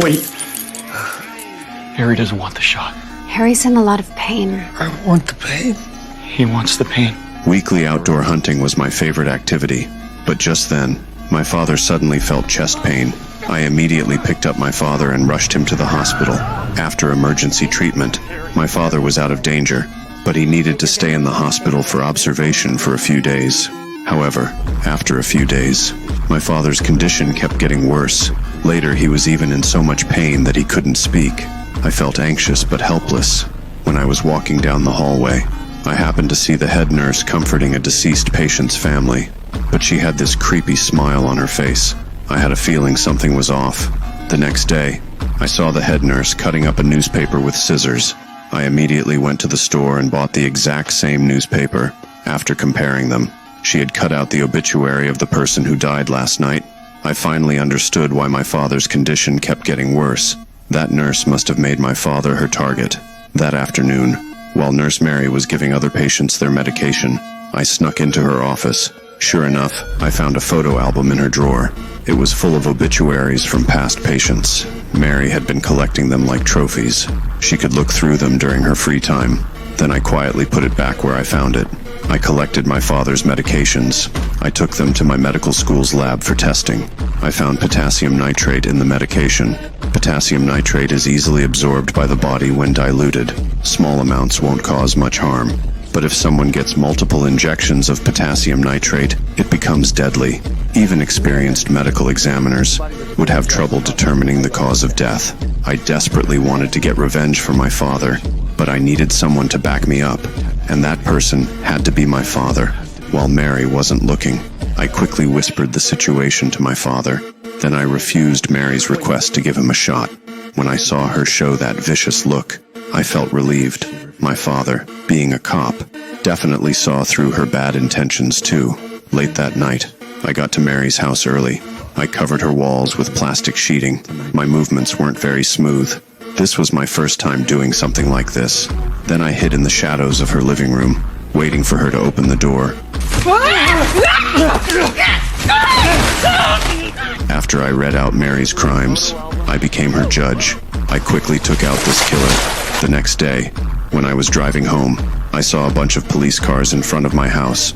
Wait. Harry doesn't want the shot. Harry's in a lot of pain. I want the pain. He wants the pain. Weekly outdoor hunting was my favorite activity, but just then, my father suddenly felt chest pain. I immediately picked up my father and rushed him to the hospital. After emergency treatment, my father was out of danger, but he needed to stay in the hospital for observation for a few days. However, after a few days, my father's condition kept getting worse. Later, he was even in so much pain that he couldn't speak. I felt anxious but helpless. When I was walking down the hallway, I happened to see the head nurse comforting a deceased patient's family, but she had this creepy smile on her face. I had a feeling something was off. The next day, I saw the head nurse cutting up a newspaper with scissors. I immediately went to the store and bought the exact same newspaper. After comparing them, she had cut out the obituary of the person who died last night. I finally understood why my father's condition kept getting worse. That nurse must have made my father her target. That afternoon, while Nurse Mary was giving other patients their medication, I snuck into her office. Sure enough, I found a photo album in her drawer. It was full of obituaries from past patients. Mary had been collecting them like trophies. She could look through them during her free time. Then I quietly put it back where I found it. I collected my father's medications. I took them to my medical school's lab for testing. I found potassium nitrate in the medication. Potassium nitrate is easily absorbed by the body when diluted. Small amounts won't cause much harm. But if someone gets multiple injections of potassium nitrate, it becomes deadly. Even experienced medical examiners would have trouble determining the cause of death. I desperately wanted to get revenge for my father, but I needed someone to back me up, and that person had to be my father. While Mary wasn't looking, I quickly whispered the situation to my father. Then I refused Mary's request to give him a shot. When I saw her show that vicious look, I felt relieved. My father, being a cop, definitely saw through her bad intentions too. Late that night, I got to Mary's house early. I covered her walls with plastic sheeting. My movements weren't very smooth. This was my first time doing something like this. Then I hid in the shadows of her living room, waiting for her to open the door. After I read out Mary's crimes, I became her judge. I quickly took out this killer. The next day, when I was driving home, I saw a bunch of police cars in front of my house.